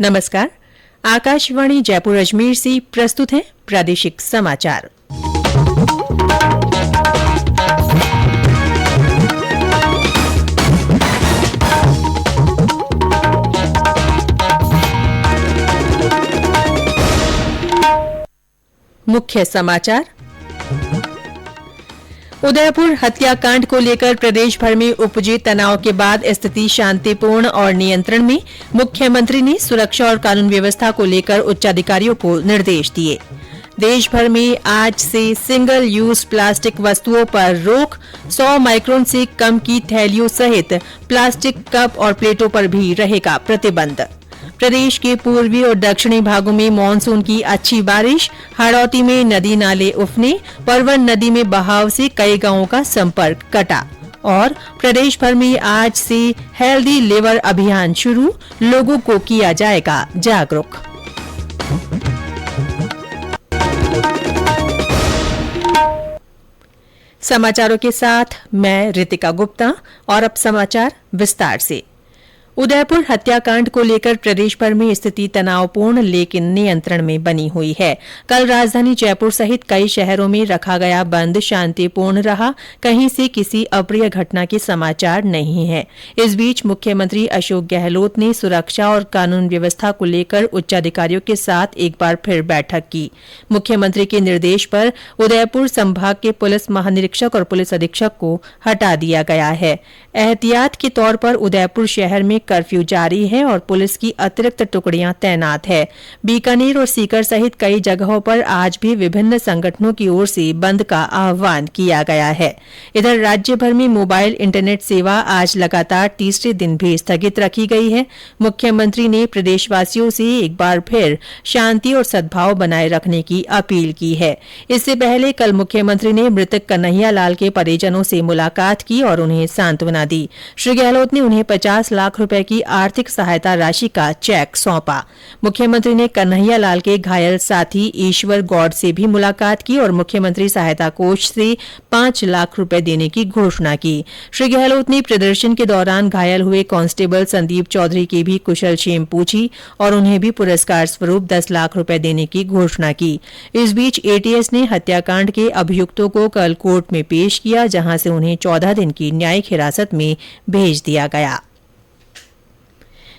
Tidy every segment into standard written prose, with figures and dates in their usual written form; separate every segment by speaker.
Speaker 1: नमस्कार। आकाशवाणी जयपुर अजमेर से प्रस्तुत है प्रादेशिक समाचार। मुख्य समाचार। उदयपुर हत्याकांड को लेकर प्रदेश भर में उपजे तनाव के बाद स्थिति शांतिपूर्ण और नियंत्रण में। मुख्यमंत्री ने सुरक्षा और कानून व्यवस्था को लेकर उच्चाधिकारियों को निर्देश दिए। देश भर में आज से सिंगल यूज प्लास्टिक वस्तुओं पर रोक। 100 माइक्रोन से कम की थैलियों सहित प्लास्टिक कप और प्लेटों पर भी रहेगा प्रतिबंध। प्रदेश के पूर्वी और दक्षिणी भागों में मानसून की अच्छी बारिश। हाड़ौती में नदी नाले उफने। परवन नदी में बहाव से कई गांवों का संपर्क कटा। और प्रदेश भर में आज से हेल्दी लिवर अभियान शुरू। लोगों को किया जाएगा जागरूक। समाचारों के साथ मैं रितिका गुप्ता। और अब समाचार विस्तार से। उदयपुर हत्याकांड को लेकर प्रदेश भर में स्थिति तनावपूर्ण लेकिन नियंत्रण में बनी हुई है। कल राजधानी जयपुर सहित कई शहरों में रखा गया बंद शांतिपूर्ण रहा। कहीं से किसी अप्रिय घटना के समाचार नहीं है। इस बीच मुख्यमंत्री अशोक गहलोत ने सुरक्षा और कानून व्यवस्था को लेकर उच्चाधिकारियों के साथ एक बार फिर बैठक की। मुख्यमंत्री के निर्देश पर उदयपुर संभाग के पुलिस महानिरीक्षक और पुलिस अधीक्षक को हटा दिया गया है। एहतियात के तौर पर उदयपुर शहर में कर्फ्यू जारी है और पुलिस की अतिरिक्त टुकड़ियां तैनात है। बीकानेर और सीकर सहित कई जगहों पर आज भी विभिन्न संगठनों की ओर से बंद का आह्वान किया गया है। इधर राज्य भर में मोबाइल इंटरनेट सेवा आज लगातार तीसरे दिन भी स्थगित रखी गई है। मुख्यमंत्री ने प्रदेशवासियों से एक बार फिर शांति और सद्भाव बनाए रखने की अपील की है। इससे पहले कल मुख्यमंत्री ने मृतक कन्हैया लाल के परिजनों से मुलाकात की और उन्हें सांत्वना दी। श्री गहलोत ने उन्हें 50 लाख रुपए की आर्थिक सहायता राशि का चेक सौंपा। मुख्यमंत्री ने कन्हैया लाल के घायल साथी ईश्वर गौड़ से भी मुलाकात की और मुख्यमंत्री सहायता कोष से 5 लाख रुपए देने की घोषणा की। श्री गहलोत ने प्रदर्शन के दौरान घायल हुए कांस्टेबल संदीप चौधरी की भी कुशलक्षेम पूछी और उन्हें भी पुरस्कार स्वरूप 10 लाख रुपए देने की घोषणा की। इस बीच एटीएस ने हत्याकांड के अभियुक्तों को कल कोर्ट में पेश किया, जहां से उन्हें 14 दिन की न्यायिक हिरासत में भेज दिया गया।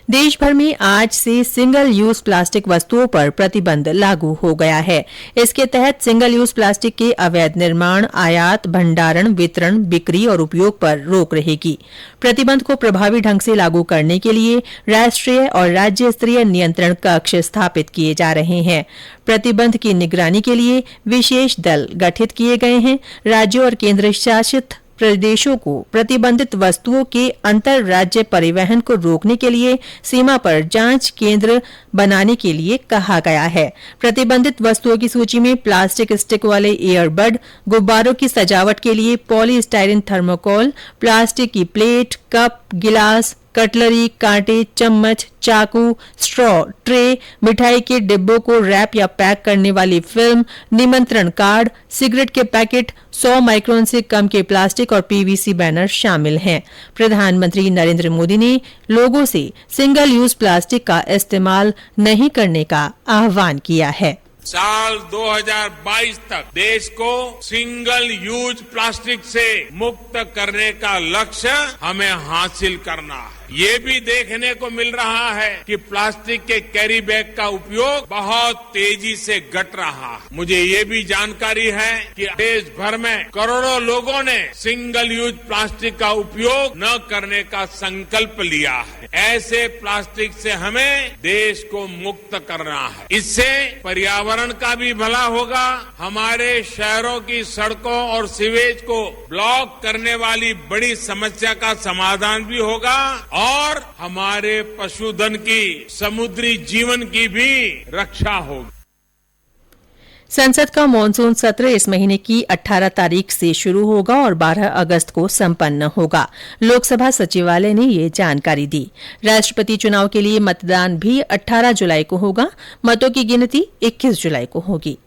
Speaker 1: देश भर में आज से सिंगल यूज प्लास्टिक वस्तुओं पर प्रतिबंध लागू हो गया है। इसके तहत सिंगल यूज प्लास्टिक के अवैध निर्माण, आयात, भंडारण, वितरण, बिक्री और उपयोग पर रोक रहेगी। प्रतिबंध को प्रभावी ढंग से लागू करने के लिए राष्ट्रीय और राज्य स्तरीय नियंत्रण कक्ष स्थापित किए जा रहे हैं। प्रतिबंध की निगरानी के लिए विशेष दल गठित किए गए हैं। राज्यों और केंद्र शासित प्रदेशों को प्रतिबंधित वस्तुओं के अंतर राज्य परिवहन को रोकने के लिए सीमा पर जांच केंद्र बनाने के लिए कहा गया है। प्रतिबंधित वस्तुओं की सूची में प्लास्टिक स्टिक वाले ईयरबड, गुब्बारों की सजावट के लिए पॉलीस्टाइरिन थर्मोकोल, प्लास्टिक की प्लेट, कप, गिलास, कटलरी, कांटे, चम्मच, चाकू, स्ट्रॉ, ट्रे, मिठाई के डिब्बों को रैप या पैक करने वाली फिल्म, निमंत्रण कार्ड, सिगरेट के पैकेट, 100 माइक्रोन से कम के प्लास्टिक और पीवीसी बैनर शामिल हैं। प्रधानमंत्री नरेंद्र मोदी ने लोगों से सिंगल यूज प्लास्टिक का इस्तेमाल नहीं करने का आह्वान किया है।
Speaker 2: साल 2022 तक देश को सिंगल यूज प्लास्टिक से मुक्त करने का लक्ष्य हमें हासिल करना है। ये भी देखने को मिल रहा है कि प्लास्टिक के कैरी बैग का उपयोग बहुत तेजी से घट रहा है। मुझे ये भी जानकारी है कि देश भर में करोड़ों लोगों ने सिंगल यूज प्लास्टिक का उपयोग न करने का संकल्प लिया है। ऐसे प्लास्टिक से हमें देश को मुक्त करना है। इससे पर्यावरण का भी भला होगा, हमारे शहरों की सड़कों और सीवेज को ब्लॉक करने वाली बड़ी समस्या का समाधान भी होगा और हमारे पशुधन की, समुद्री जीवन की भी रक्षा होगी।
Speaker 1: संसद का मानसून सत्र इस महीने की 18 तारीख से शुरू होगा और 12 अगस्त को संपन्न होगा। लोकसभा सचिवालय ने ये जानकारी दी। राष्ट्रपति चुनाव के लिए मतदान भी 18 जुलाई को होगा। मतों की गिनती 21 जुलाई को होगी।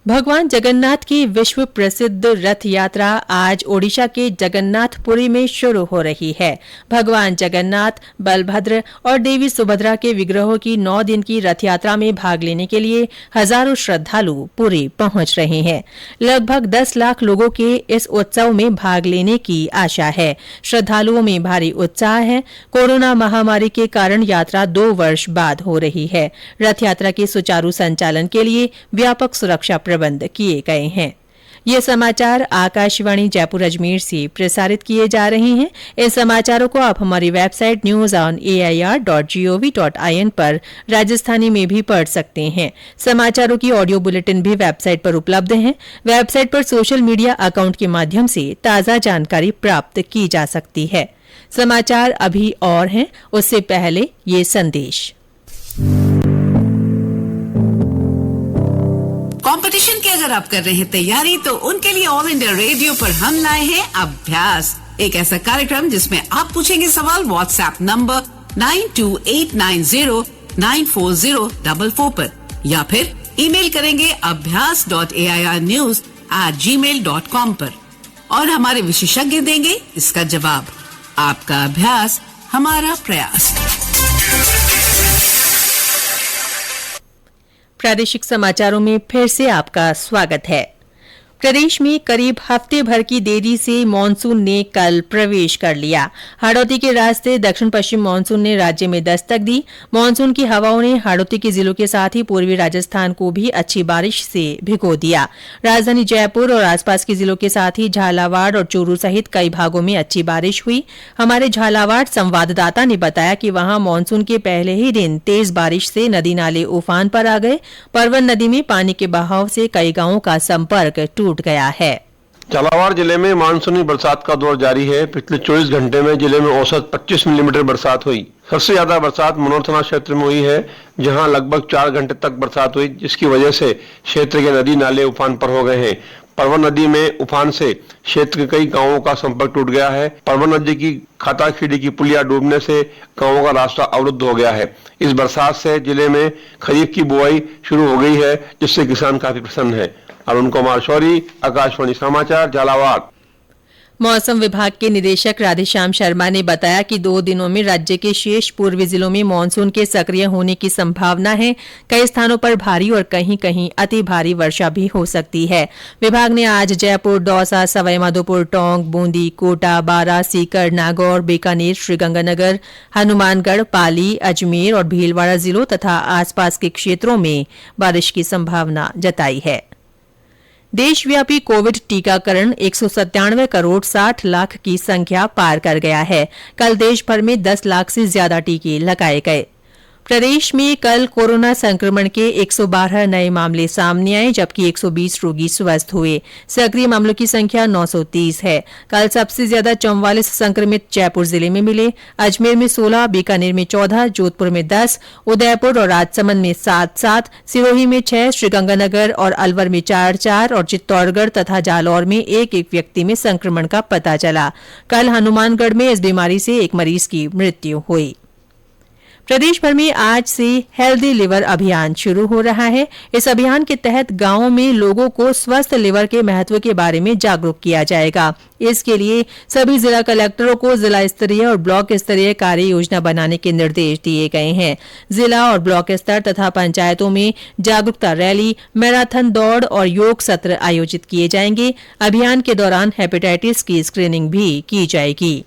Speaker 1: भगवान जगन्नाथ की विश्व प्रसिद्ध रथ यात्रा आज ओडिशा के जगन्नाथपुरी में शुरू हो रही है। भगवान जगन्नाथ, बलभद्र और देवी सुभद्रा के विग्रहों की 9 दिन की रथ यात्रा में भाग लेने के लिए हजारों श्रद्धालु पुरी पहुंच रहे हैं। लगभग 10 लाख लोगों के इस उत्सव में भाग लेने की आशा है। श्रद्धालुओं में भारी उत्साह है। कोरोना महामारी के कारण यात्रा 2 वर्ष बाद हो रही है। रथ यात्रा के सुचारू संचालन के लिए व्यापक सुरक्षा प्रबंध किए गए हैं। ये समाचार आकाशवाणी जयपुर अजमेर से प्रसारित किए जा रहे हैं। इन समाचारों को आप हमारी वेबसाइट news.on.air.gov.in पर राजस्थानी में भी पढ़ सकते हैं। समाचारों की ऑडियो बुलेटिन भी वेबसाइट पर उपलब्ध हैं। वेबसाइट पर सोशल मीडिया अकाउंट के माध्यम से ताज़ा जानकारी प्राप्त की जा सकती है। समाचार अभी और हैं, उससे पहले ये संदेश।
Speaker 3: कंपटीशन की अगर आप कर रहे हैं तैयारी, तो उनके लिए ऑल इंडिया रेडियो पर हम लाए हैं अभ्यास, एक ऐसा कार्यक्रम जिसमें आप पूछेंगे सवाल व्हाट्सएप नंबर 9289094044 पर, या फिर ईमेल करेंगे abhyas.airnews@gmail.com पर, और हमारे विशेषज्ञ देंगे इसका जवाब। आपका अभ्यास हमारा प्रयास।
Speaker 1: प्रादेशिक समाचारों में फिर से आपका स्वागत है। प्रदेश में करीब हफ्ते भर की देरी से मानसून ने कल प्रवेश कर लिया। हाड़ौती के रास्ते दक्षिण पश्चिम मानसून ने राज्य में दस्तक दी। मानसून की हवाओं ने हाड़ौती के जिलों के साथ ही पूर्वी राजस्थान को भी अच्छी बारिश से भिगो दिया। राजधानी जयपुर और आसपास के जिलों के साथ ही झालावाड़ और चूरू सहित कई भागों में अच्छी बारिश हुई। हमारे झालावाड़ संवाददाता ने बताया कि वहां मानसून के पहले ही दिन तेज बारिश से नदी नाले उफान पर आ गए। परवन नदी में पानी के बहाव से कई गांवों का संपर्क टूट गया है।
Speaker 4: झालावाड़ जिले में मानसूनी बरसात का दौर जारी है। पिछले 24 घंटे में जिले में औसत 25 मिलीमीटर बरसात हुई। सबसे ज्यादा बरसात मनोर थाना क्षेत्र में हुई है, जहां लगभग 4 घंटे तक बरसात हुई, जिसकी वजह से क्षेत्र के नदी नाले उफान पर हो गए हैं। परवन नदी में उफान से क्षेत्र के कई गांवों का संपर्क टूट गया है। परवन नदी की खाताखीड़ी की पुलिया डूबने से गांवों का रास्ता अवरुद्ध हो गया है। इस बरसात से जिले में खरीफ की बुआई शुरू हो गई है, जिससे किसान काफी प्रसन्न है। अरुण कुमार शौरी, आकाशवाणी समाचार, झालावाड़।
Speaker 1: मौसम विभाग के निदेशक राधेश्याम शर्मा ने बताया कि 2 दिनों में राज्य के शेष पूर्वी जिलों में मानसून के सक्रिय होने की संभावना है। कई स्थानों पर भारी और कहीं कहीं अति भारी वर्षा भी हो सकती है। विभाग ने आज जयपुर, दौसा, सवाईमाधोपुर, टोंक, बूंदी, कोटा, बारां, सीकर, नागौर, बीकानेर, श्रीगंगानगर, हनुमानगढ़, पाली, अजमेर और भीलवाड़ा जिलों तथा आसपास के क्षेत्रों में बारिश की संभावना जताई है। देशव्यापी कोविड टीकाकरण 197 करोड़ 60 लाख की संख्या पार कर गया है। कल देश भर में 10 लाख से ज्यादा टीके लगाए गए। प्रदेश में कल कोरोना संक्रमण के 112 नए मामले सामने आए, जबकि 120 रोगी स्वस्थ हुए। सक्रिय मामलों की संख्या 930 है। कल सबसे ज्यादा 44 संक्रमित जयपुर जिले में मिले। अजमेर में 16, बीकानेर में 14, जोधपुर में 10, उदयपुर और राजसमंद में 7-7, सिरोही में 6, श्रीगंगानगर और अलवर में 4-4 और चित्तौड़गढ़ तथा जालौर में 1-1 व्यक्ति में संक्रमण का पता चला। कल हनुमानगढ़ में इस बीमारी से एक मरीज की मृत्यु हुई। प्रदेश भर में आज से हेल्दी लिवर अभियान शुरू हो रहा है। इस अभियान के तहत गांवों में लोगों को स्वस्थ लिवर के महत्व के बारे में जागरूक किया जाएगा। इसके लिए सभी जिला कलेक्टरों को जिला स्तरीय और ब्लॉक स्तरीय कार्य योजना बनाने के निर्देश दिए गए हैं। जिला और ब्लॉक स्तर तथा पंचायतों में जागरूकता रैली, मैराथन दौड़ और योग सत्र आयोजित किए जाएंगे। अभियान के दौरान हेपेटाइटिस की स्क्रीनिंग भी की जाएगी।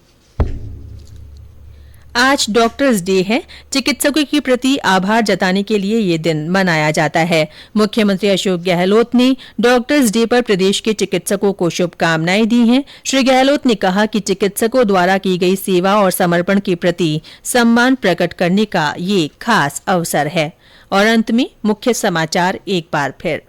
Speaker 1: आज डॉक्टर्स डे है। चिकित्सकों के प्रति आभार जताने के लिए ये दिन मनाया जाता है। मुख्यमंत्री अशोक गहलोत ने डॉक्टर्स डे पर प्रदेश के चिकित्सकों को शुभकामनाएं दी हैं। श्री गहलोत ने कहा कि चिकित्सकों द्वारा की गई सेवा और समर्पण के प्रति सम्मान प्रकट करने का ये खास अवसर है। और अंत में मुख्य समाचार एक बार फिर।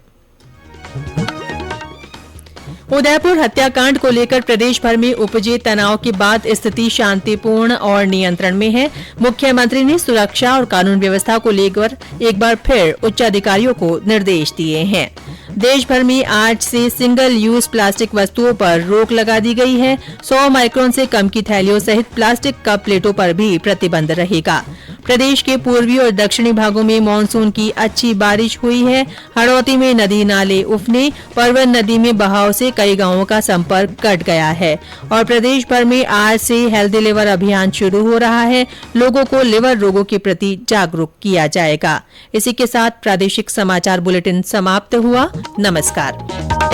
Speaker 1: उदयपुर हत्याकांड को लेकर प्रदेश भर में उपजे तनाव के बाद स्थिति शांतिपूर्ण और नियंत्रण में है। मुख्यमंत्री ने सुरक्षा और कानून व्यवस्था को लेकर एक बार फिर उच्चाधिकारियों को निर्देश दिए हैं। देश भर में आज से सिंगल यूज प्लास्टिक वस्तुओं पर रोक लगा दी गई है। 100 माइक्रोन से कम की थैलियों सहित प्लास्टिक कप प्लेटों पर भी प्रतिबंध रहेगा। प्रदेश के पूर्वी और दक्षिणी भागों में मानसून की अच्छी बारिश हुई है। हड़ौती में नदी नाले उफने, परवन नदी में बहाव से कई गांवों का संपर्क कट गया है। और प्रदेश भर में आज से हेल्दी लिवर अभियान शुरू हो रहा है। लोगों को लिवर रोगों के प्रति जागरूक किया जाएगा। इसी के साथ प्रादेशिक समाचार बुलेटिन समाप्त हुआ। नमस्कार।